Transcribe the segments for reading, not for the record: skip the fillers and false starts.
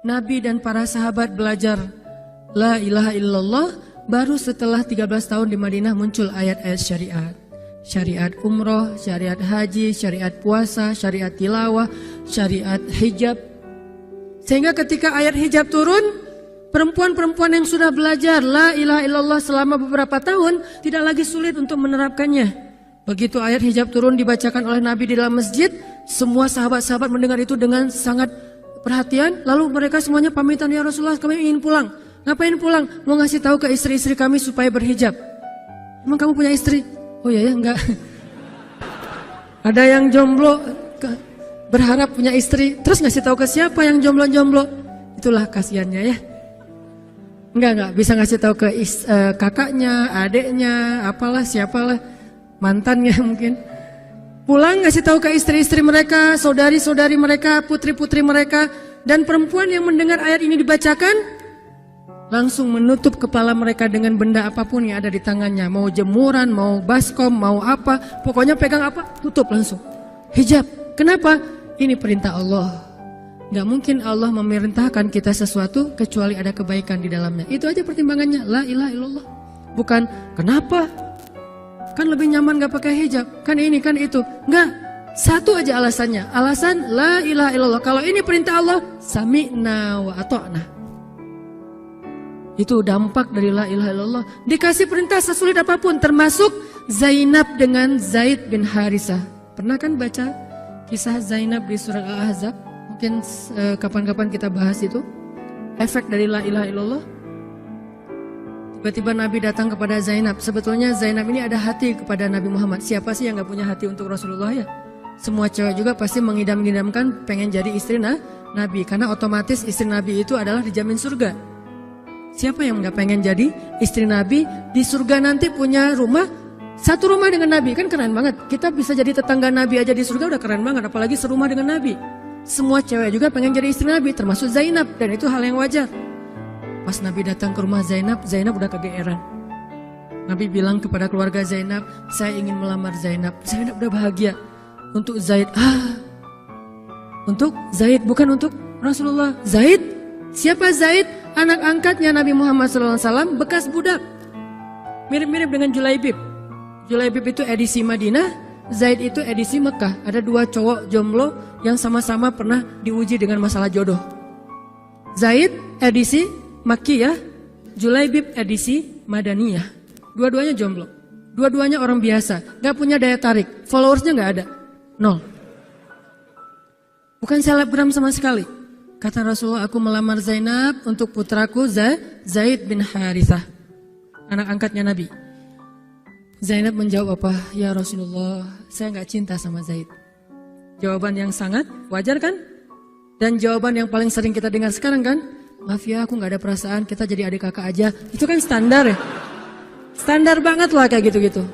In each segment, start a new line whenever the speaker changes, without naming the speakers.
Nabi dan para sahabat belajar la ilaha illallah, baru setelah 13 tahun di Madinah muncul ayat-ayat syariat. Syariat umroh, syariat haji, syariat puasa, syariat tilawah, syariat hijab. Sehingga ketika ayat hijab turun, perempuan-perempuan yang sudah belajar la ilaha illallah selama beberapa tahun tidak lagi sulit untuk menerapkannya. Begitu ayat hijab turun dibacakan oleh Nabi di dalam masjid, semua sahabat-sahabat mendengar itu dengan sangat perhatian. Lalu mereka semuanya pamitan, ya Rasulullah kami ingin pulang. Ngapain pulang? Mau ngasih tahu ke istri-istri kami supaya berhijab. Emang kamu punya istri? Oh iya ya, enggak. Ada yang jomblo berharap punya istri, terus ngasih tahu ke siapa yang jomblo-jomblo? Itulah kasihannya ya. Enggak, bisa ngasih tahu ke kakaknya, adeknya, apalah, siapalah, mantannya mungkin. Pulang ngasih tahu ke istri-istri mereka, saudari-saudari mereka, putri-putri mereka. Dan perempuan yang mendengar ayat ini dibacakan langsung menutup kepala mereka dengan benda apapun yang ada di tangannya. Mau jemuran, mau baskom, mau apa, pokoknya pegang apa, tutup langsung. Hijab. Kenapa? Ini perintah Allah. Gak mungkin Allah memerintahkan kita sesuatu kecuali ada kebaikan di dalamnya. Itu aja pertimbangannya, la ilaha illallah. Bukan, kenapa? Kan lebih nyaman gak pakai hijab, kan ini, kan itu. Enggak, satu aja alasannya. Alasan la ilaha illallah. Kalau ini perintah Allah, sami'na wa ata'na. Itu dampak dari la ilaha illallah. Dikasih perintah sesulit apapun, termasuk Zainab dengan Zaid bin Harisah. Pernah kan baca kisah Zainab di surat Al-Ahzab? Mungkin kapan-kapan kita bahas itu. Efek dari la ilaha illallah. Tiba-tiba Nabi datang kepada Zainab. Sebetulnya Zainab ini ada hati kepada Nabi Muhammad. Siapa sih yang gak punya hati untuk Rasulullah ya? Semua cewek juga pasti mengidam-idamkan pengen jadi istri Nabi. Karena otomatis istri Nabi itu adalah dijamin surga. Siapa yang gak pengen jadi istri Nabi? Di surga nanti punya rumah, satu rumah dengan Nabi. Kan keren banget. Kita bisa jadi tetangga Nabi aja di surga udah keren banget. Apalagi serumah dengan Nabi. Semua cewek juga pengen jadi istri Nabi, termasuk Zainab. Dan itu hal yang wajar. Pas Nabi datang ke rumah Zainab, Zainab udah kegeeran. Nabi bilang kepada keluarga Zainab, saya ingin melamar Zainab. Zainab udah bahagia. Untuk Zaid, untuk Zaid, bukan untuk Rasulullah. Zaid? Siapa Zaid? Anak angkatnya Nabi Muhammad SAW, bekas budak. Mirip-mirip dengan Julaibib. Julaibib itu edisi Madinah, Zaid itu edisi Mekah. Ada dua cowok jomblo yang sama-sama pernah diuji dengan masalah jodoh. Zaid edisi Makkiyah, Julaibib edisi Madaniyah. Dua-duanya jomblo. Dua-duanya orang biasa, gak punya daya tarik. Followersnya gak ada, 0. Bukan selebgram sama sekali. Kata Rasulullah, aku melamar Zainab untuk putraku Zaid bin Harithah, anak angkatnya Nabi. Zainab menjawab apa? Ya Rasulullah, saya gak cinta sama Zaid. Jawaban yang sangat wajar kan? Dan jawaban yang paling sering kita dengar sekarang kan? Maaf ya, aku gak ada perasaan, kita jadi adik kakak aja. Itu kan standar ya? Standar banget lah kayak gitu-gitu.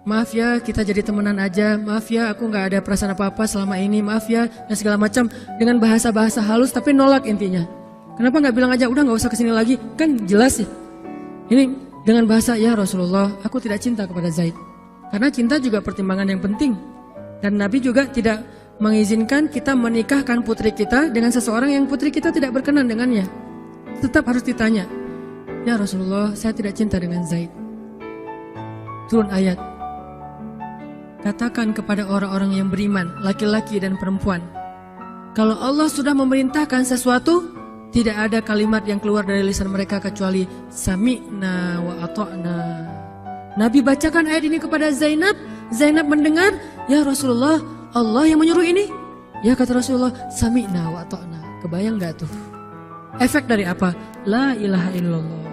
Maaf ya, kita jadi temenan aja. Maaf ya, aku gak ada perasaan apa-apa selama ini. Maaf ya, dan segala macam. Dengan bahasa-bahasa halus tapi nolak intinya. Kenapa gak bilang aja, udah gak usah kesini lagi? Kan jelas ya. Ini dengan bahasa, ya Rasulullah, aku tidak cinta kepada Zaid. Karena cinta juga pertimbangan yang penting. Dan Nabi juga tidak mengizinkan kita menikahkan putri kita dengan seseorang yang putri kita tidak berkenan dengannya. Tetap harus ditanya, ya Rasulullah, saya tidak cinta dengan Zaid. Turun ayat. Katakan kepada orang-orang yang beriman, laki-laki dan perempuan, kalau Allah sudah memerintahkan sesuatu, tidak ada kalimat yang keluar dari lisan mereka kecuali sami'na wa ata'na. Nabi bacakan ayat ini kepada Zainab. Zainab mendengar, ya Rasulullah, Allah yang menyuruh ini. Ya kata Rasulullah, sami'na wa ata'na. Kebayang gak tuh? Efek dari apa? La ilaha illallah.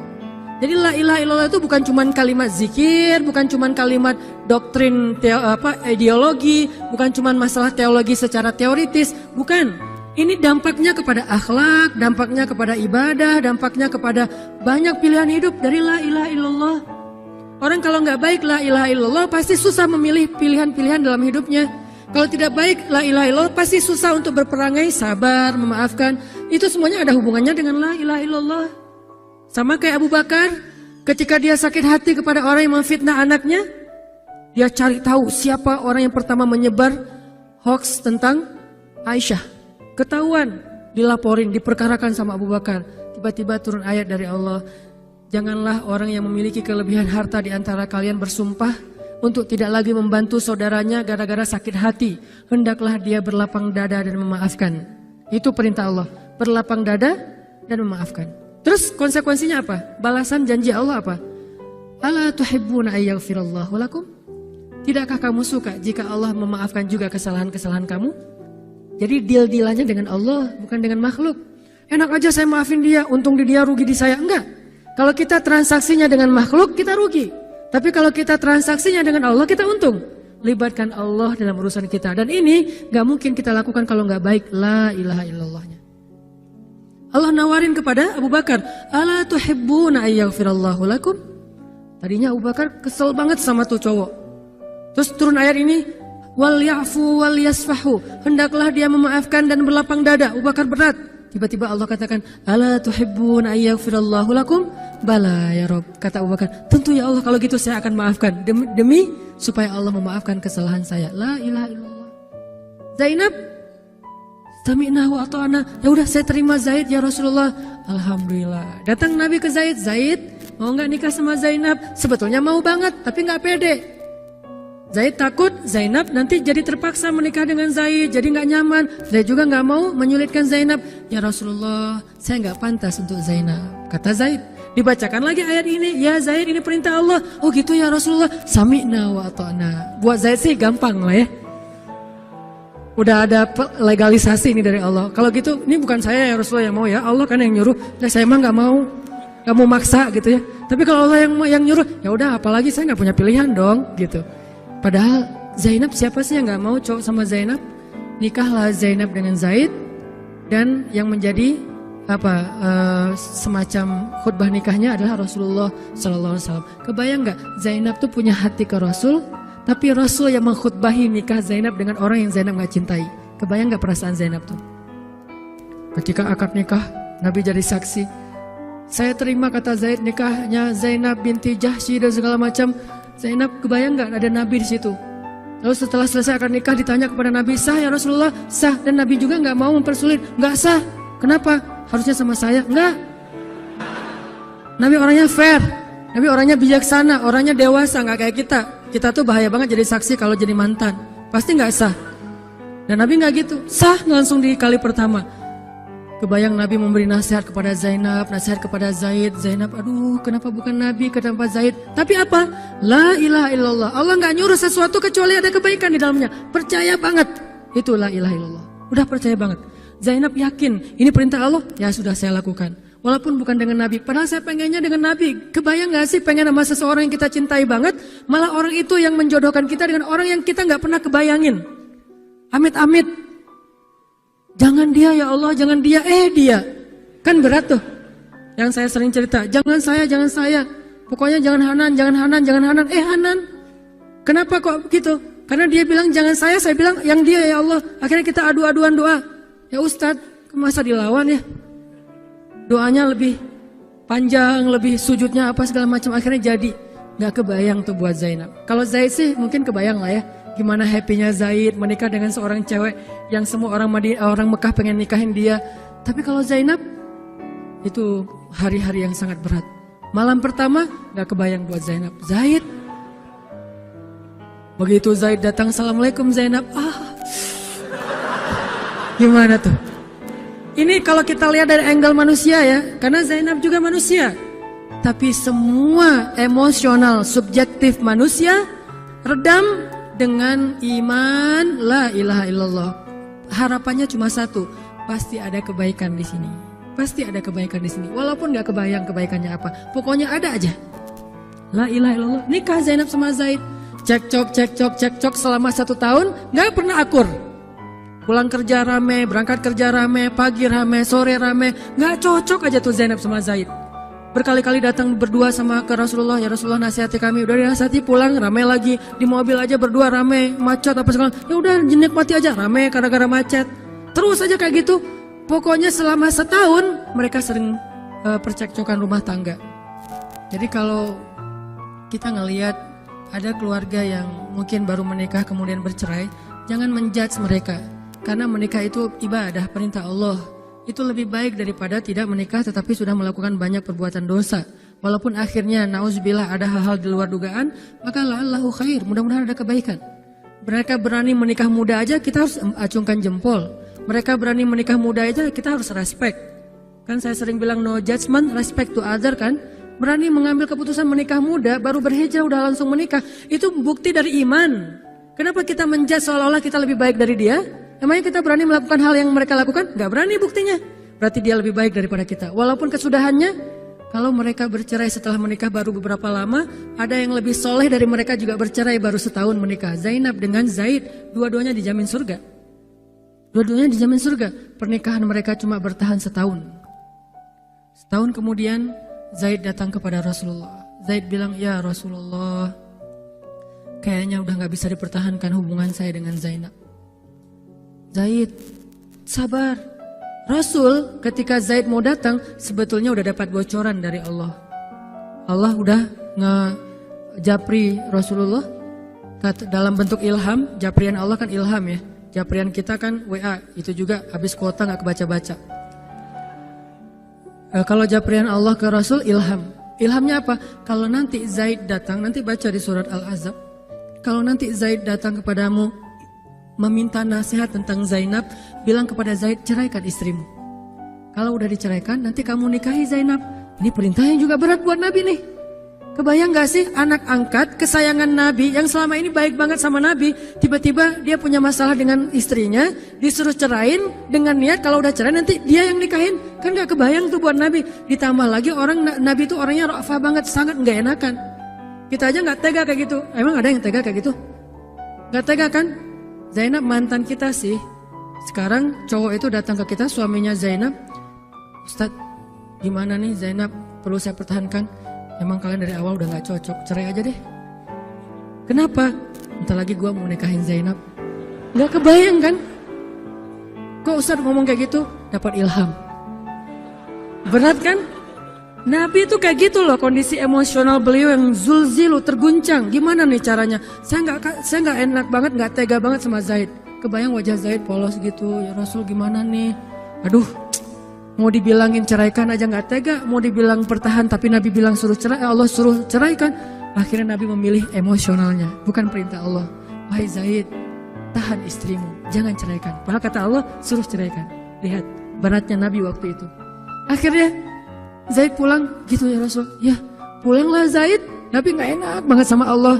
Jadi la ilaha illallah itu bukan cuma kalimat zikir, bukan cuma kalimat doktrin ideologi, bukan cuma masalah teologi secara teoritis, bukan. Ini dampaknya kepada akhlak, dampaknya kepada ibadah, dampaknya kepada banyak pilihan hidup dari la ilaha illallah. Orang kalau nggak baik la ilaha illallah pasti susah memilih pilihan-pilihan dalam hidupnya. Kalau tidak baik la ilaha illallah pasti susah untuk berperangai, sabar, memaafkan. Itu semuanya ada hubungannya dengan la ilaha illallah. Sama kayak Abu Bakar, ketika dia sakit hati kepada orang yang memfitnah anaknya, dia cari tahu siapa orang yang pertama menyebar hoax tentang Aisyah. Ketahuan, dilaporin, diperkarakan sama Abu Bakar. Tiba-tiba turun ayat dari Allah, janganlah orang yang memiliki kelebihan harta di antara kalian bersumpah untuk tidak lagi membantu saudaranya gara-gara sakit hati. Hendaklah dia berlapang dada dan memaafkan. Itu perintah Allah, berlapang dada dan memaafkan. Terus konsekuensinya apa? Balasan janji Allah apa? Ala tuhibbuna ayyaghfirallahu lakum? Tidakkah kamu suka jika Allah memaafkan juga kesalahan-kesalahan kamu? Jadi deal-dealannya dengan Allah, bukan dengan makhluk. Enak aja saya maafin dia, untung di dia, rugi di saya. Enggak. Kalau kita transaksinya dengan makhluk, kita rugi. Tapi kalau kita transaksinya dengan Allah, kita untung. Libatkan Allah dalam urusan kita. Dan ini gak mungkin kita lakukan kalau gak baik. La ilaha illallahnya. Allah nawarin kepada Abu Bakar, ala tuhibbuna ayyaghfirallahu lakum? Tadinya Abu Bakar kesel banget sama tuh cowok. Terus turun ayat ini, wal ya'fu wal yasfahu. Hendaklah dia memaafkan dan berlapang dada. Abu Bakar berat. Tiba-tiba Allah katakan, ala tuhibbuna ayyaghfirallahu lakum? Bala ya Rob. Kata Abu Bakar, tentu ya Allah, kalau gitu saya akan maafkan. Demi supaya Allah memaafkan kesalahan saya. La ilaha illallah. Zainab, sami'na wa ata'na. Ya udah saya terima Zaid ya Rasulullah. Alhamdulillah. Datang Nabi ke Zaid. Zaid mau gak nikah sama Zainab? Sebetulnya mau banget, tapi gak pede. Zaid takut Zainab nanti jadi terpaksa menikah dengan Zaid, jadi gak nyaman. Zaid juga gak mau menyulitkan Zainab. Ya Rasulullah, saya gak pantas untuk Zainab. Kata Zaid. Dibacakan lagi ayat ini. Ya Zaid, ini perintah Allah. Oh gitu ya Rasulullah. Sami'na wa ata'na. Buat Zaid sih gampang lah ya. Udah ada legalisasi ini dari Allah. Kalau gitu, ini bukan saya ya Rasulullah yang mau ya. Allah kan yang nyuruh. Nah, saya emang gak mau maksa gitu ya. Tapi kalau Allah yang nyuruh, ya udah apalagi saya gak punya pilihan dong gitu. Padahal Zainab, siapa sih yang gak mau cowok sama Zainab? Nikahlah Zainab dengan Zaid. Dan yang menjadi semacam khutbah nikahnya adalah Rasulullah SAW. Kebayang gak Zainab tuh punya hati ke Rasul, tapi Rasul yang mengkhutbahi nikah Zainab dengan orang yang Zainab gak cintai. Kebayang gak perasaan Zainab tuh? Ketika akad nikah, Nabi jadi saksi. Saya terima, kata Zaid, nikahnya Zainab binti Jahsy dan segala macam. Zainab, kebayang gak ada Nabi di situ? Lalu setelah selesai akad nikah ditanya kepada Nabi, sah ya Rasulullah? Sah. Dan Nabi juga gak mau mempersulit. Gak sah. Kenapa? Harusnya sama saya. Enggak. Nabi orangnya fair. Nabi orangnya bijaksana. Orangnya dewasa. Gak kayak kita. Kita tuh bahaya banget jadi saksi kalau jadi mantan. Pasti gak sah. Dan Nabi gak gitu. Sah langsung di kali pertama. Kebayang Nabi memberi nasihat kepada Zainab, nasihat kepada Zaid. Zainab, aduh kenapa bukan Nabi, kenapa Zaid? Tapi apa? La ilaha illallah. Allah gak nyuruh sesuatu kecuali ada kebaikan di dalamnya. Percaya banget. Itu la ilaha illallah. Udah percaya banget. Zainab yakin, ini perintah Allah, ya sudah saya lakukan. Walaupun bukan dengan Nabi, padahal saya pengennya dengan Nabi. Kebayang gak sih pengen sama seseorang yang kita cintai banget, malah orang itu yang menjodohkan kita dengan orang yang kita gak pernah kebayangin. Amit-amit. Jangan dia ya Allah, jangan dia, dia. Kan berat tuh. Yang saya sering cerita, jangan saya. Pokoknya jangan Hanan, Hanan. Kenapa kok gitu? Karena dia bilang jangan saya bilang yang dia ya Allah. Akhirnya kita adu-aduan doa. Ya Ustadz, masa dilawan ya? Doanya lebih panjang, lebih sujudnya apa segala macam, akhirnya jadi. Gak kebayang tuh buat Zainab. Kalau Zaid sih mungkin kebayang lah ya. Gimana happynya Zaid menikah dengan seorang cewek yang semua orang Mekah pengen nikahin dia. Tapi kalau Zainab, itu hari-hari yang sangat berat. Malam pertama gak kebayang buat Zainab. Zaid. Begitu Zaid datang, assalamualaikum Zainab. Gimana tuh? Ini kalau kita lihat dari angle manusia ya, karena Zainab juga manusia. Tapi semua emosional subjektif manusia redam dengan iman la ilaha illallah. Harapannya cuma satu, pasti ada kebaikan di sini. Pasti ada kebaikan di sini. Walaupun gak kebayang kebaikannya apa, pokoknya ada aja. La ilaha illallah. Nikah Zainab sama Zaid. Cekcok selama 1 tahun, gak pernah akur. Pulang kerja rame, berangkat kerja rame, pagi rame, sore rame. Gak cocok aja tuh Zainab sama Zaid. Berkali-kali datang berdua sama ke Rasulullah, ya Rasulullah nasihati kami. Udah dinasihati, pulang rame lagi. Di mobil aja berdua rame, macet apa segala. Ya udah nikmati aja, rame gara-gara macet. Terus aja kayak gitu. Pokoknya selama 1 tahun mereka sering percekcokan rumah tangga. Jadi kalau kita ngelihat ada keluarga yang mungkin baru menikah kemudian bercerai, jangan menjudge mereka. Karena menikah itu ibadah, perintah Allah. Itu lebih baik daripada tidak menikah tetapi sudah melakukan banyak perbuatan dosa. Walaupun akhirnya nauzubillah ada hal-hal di luar dugaan, maka la'allahu khair, mudah-mudahan ada kebaikan. Mereka berani menikah muda aja kita harus acungkan jempol. Mereka berani menikah muda aja kita harus respect. Kan saya sering bilang no judgment, respect to other kan. Berani mengambil keputusan menikah muda, baru berhijrah udah langsung menikah. Itu bukti dari iman. Kenapa kita menjudge seolah-olah kita lebih baik dari dia? Emangnya kita berani melakukan hal yang mereka lakukan? Gak berani buktinya. Berarti dia lebih baik daripada kita. Walaupun kesudahannya, kalau mereka bercerai setelah menikah baru beberapa lama, ada yang lebih soleh dari mereka juga bercerai baru setahun menikah. Zainab dengan Zaid, dua-duanya dijamin surga. Dua-duanya dijamin surga. Pernikahan mereka cuma bertahan setahun. Setahun kemudian, Zaid datang kepada Rasulullah. Zaid bilang, ya Rasulullah, kayaknya udah gak bisa dipertahankan hubungan saya dengan Zainab. Zaid, sabar. Rasul ketika Zaid mau datang sebetulnya udah dapat bocoran dari Allah. Allah udah ngejapri Rasulullah dalam bentuk ilham. Japrian Allah kan ilham ya. Japrian kita kan WA, itu juga habis kuota gak kebaca-baca. Kalau japrian Allah ke Rasul ilham. Ilhamnya apa? Kalau nanti Zaid datang, nanti baca di surat Al-Ahzab. Kalau nanti Zaid datang kepadamu meminta nasihat tentang Zainab, bilang kepada Zaid, ceraikan istrimu. Kalau udah diceraikan, nanti kamu nikahi Zainab. Ini perintahnya juga berat buat Nabi nih. Kebayang gak sih anak angkat kesayangan Nabi yang selama ini baik banget sama Nabi, tiba-tiba dia punya masalah dengan istrinya, disuruh cerain dengan niat kalau udah cerai nanti dia yang nikahin. Kan gak kebayang tuh buat Nabi. Ditambah lagi Nabi itu orangnya ra'fah banget, sangat gak enakan. Kita aja gak tega kayak gitu. Emang ada yang tega kayak gitu? Gak tega kan? Zainab mantan kita sih. Sekarang cowok itu datang ke kita, suaminya Zainab. Ustadz, gimana nih Zainab? Perlu saya pertahankan? Emang kalian dari awal udah gak cocok, cerai aja deh. Kenapa? Bentar lagi gue mau nikahin Zainab. Gak kebayang kan? Kok Ustadz ngomong kayak gitu? Dapat ilham. Berat kan? Nabi itu kayak gitu loh, kondisi emosional beliau yang zulzilu, terguncang. Gimana nih caranya? Saya nggak enak banget, nggak tega banget sama Zaid. Kebayang wajah Zaid polos gitu. Ya Rasul gimana nih? Aduh, mau dibilangin ceraikan aja nggak tega. Mau dibilang pertahan tapi Nabi bilang suruh cerai, Allah suruh ceraikan. Akhirnya Nabi memilih emosionalnya, bukan perintah Allah. Wahai Zaid, tahan istrimu, jangan ceraikan. Padahal kata Allah suruh ceraikan. Lihat beratnya Nabi waktu itu. Akhirnya Zaid pulang, gitu ya Rasul. Ya pulanglah Zaid, Nabi gak enak banget sama Allah.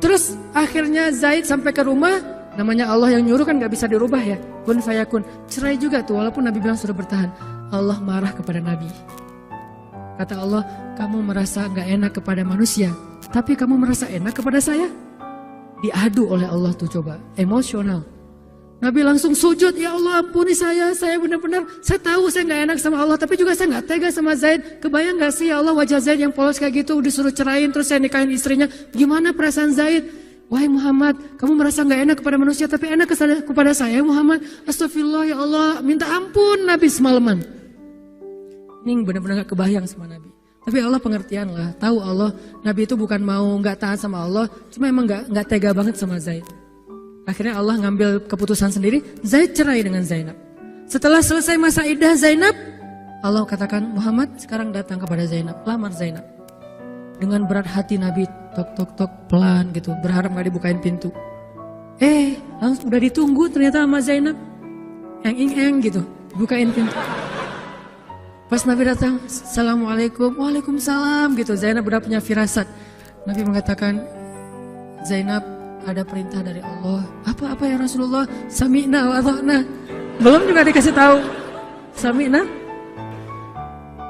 Terus akhirnya Zaid sampai ke rumah, namanya Allah yang nyuruh kan gak bisa dirubah ya. Kun fayakun, cerai juga tuh walaupun Nabi bilang sudah bertahan. Allah marah kepada Nabi. Kata Allah, kamu merasa gak enak kepada manusia, tapi kamu merasa enak kepada saya. Diadu oleh Allah tuh coba, emosional. Nabi langsung sujud, ya Allah ampuni saya benar-benar, saya tahu saya gak enak sama Allah, tapi juga saya gak tega sama Zaid. Kebayang gak sih ya Allah wajah Zaid yang polos kayak gitu, disuruh cerain terus saya nikahin istrinya. Gimana perasaan Zaid? Wahai Muhammad, kamu merasa gak enak kepada manusia, tapi enak kepada saya Muhammad. Astagfirullah ya Allah, minta ampun Nabi semalaman. Ini benar-benar gak kebayang sama Nabi. Tapi Allah pengertian lah, tahu Allah, Nabi itu bukan mau gak taat sama Allah, cuma emang gak tega banget sama Zaid. Akhirnya Allah ngambil keputusan sendiri, Zaid cerai dengan Zainab. Setelah selesai masa iddah Zainab, Allah katakan, Muhammad sekarang datang kepada Zainab, lamar Zainab. Dengan berat hati Nabi, tok pelan gitu, berharap gak dibukain pintu. Langsung udah ditunggu ternyata sama Zainab. Eng gitu, bukain pintu. Pas Nabi datang, Assalamualaikum, Waalaikumsalam gitu. Zainab udah punya firasat. Nabi mengatakan, Zainab, ada perintah dari Allah. Apa ya Rasulullah? Sami'na wa ata'na. Belum juga dikasih tahu. Sami'na.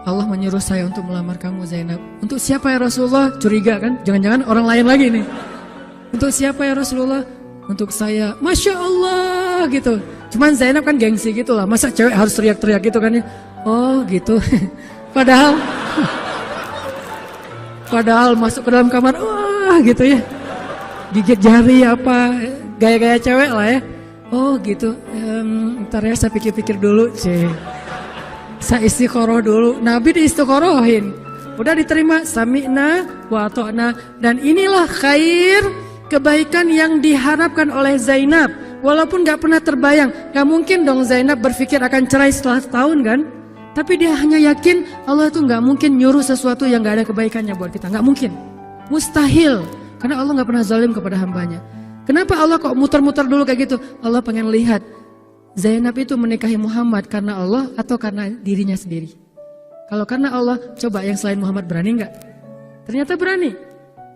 Allah menyuruh saya untuk melamar kamu Zainab. Untuk siapa ya Rasulullah? Curiga kan? Jangan-jangan orang lain lagi nih. Untuk siapa ya Rasulullah? Untuk saya. Masya Allah gitu. Cuman Zainab kan gengsi gitu lah. Masa cewek harus teriak-teriak gitu kan ya? Oh gitu. Padahal masuk ke dalam kamar. Wah gitu ya. Gigit jari apa, gaya-gaya cewek lah ya. Oh gitu, ntar ya saya pikir-pikir dulu sih. Saya istiqoroh dulu, Nabi diistiqorohin. Udah diterima, sami'na wa ata'na. Dan inilah khair, kebaikan yang diharapkan oleh Zainab. walaupun gak pernah terbayang, gak mungkin dong Zainab berpikir akan cerai setelah setahun kan. Tapi dia hanya yakin Allah itu gak mungkin nyuruh sesuatu yang gak ada kebaikannya buat kita. Gak mungkin, mustahil. Karena Allah gak pernah zalim kepada hambanya. Kenapa Allah kok muter-muter dulu kayak gitu? Allah pengen lihat Zainab itu menikahi Muhammad karena Allah atau karena dirinya sendiri. Kalau karena Allah, coba yang selain Muhammad berani nggak? Ternyata berani.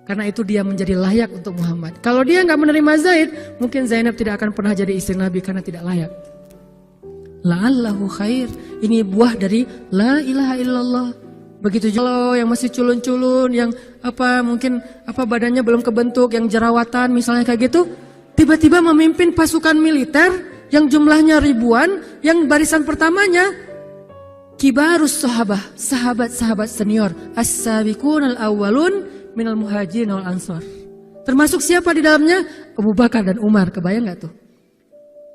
Karena itu dia menjadi layak untuk Muhammad. Kalau dia nggak menerima Zaid, mungkin Zainab tidak akan pernah jadi istri Nabi karena tidak layak. La'allahu khair. Ini buah dari la ilaha illallah. Begitu juga yang masih culun-culun, yang mungkin badannya belum kebentuk, yang jerawatan misalnya kayak gitu, tiba-tiba memimpin pasukan militer yang jumlahnya ribuan, yang barisan pertamanya kibarus sahabat-sahabat senior, as-sabiqun al-awwalun minal muhajirin wal ansar. Termasuk siapa di dalamnya? Abu Bakar dan Umar. Kebayang nggak tuh?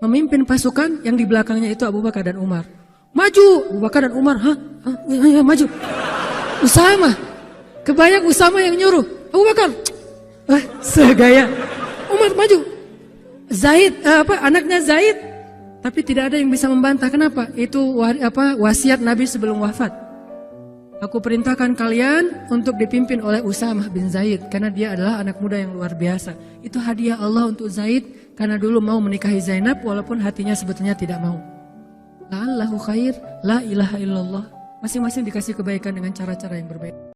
Memimpin pasukan yang di belakangnya itu Abu Bakar dan Umar. Maju, Abu Bakar dan Umar, ya, maju. Usama, kebayang Usama yang nyuruh. Abu Bakar, segaya. Umar maju. Zaid, anaknya Zaid. Tapi tidak ada yang bisa membantah. Kenapa? Itu wasiat Nabi sebelum wafat. Aku perintahkan kalian untuk dipimpin oleh Usamah bin Zaid. Karena dia adalah anak muda yang luar biasa. Itu hadiah Allah untuk Zaid. Karena dulu mau menikahi Zainab walaupun hatinya sebetulnya tidak mau. La'allahu khair, la ilaha illallah. Masing-masing dikasih kebaikan dengan cara-cara yang berbeda.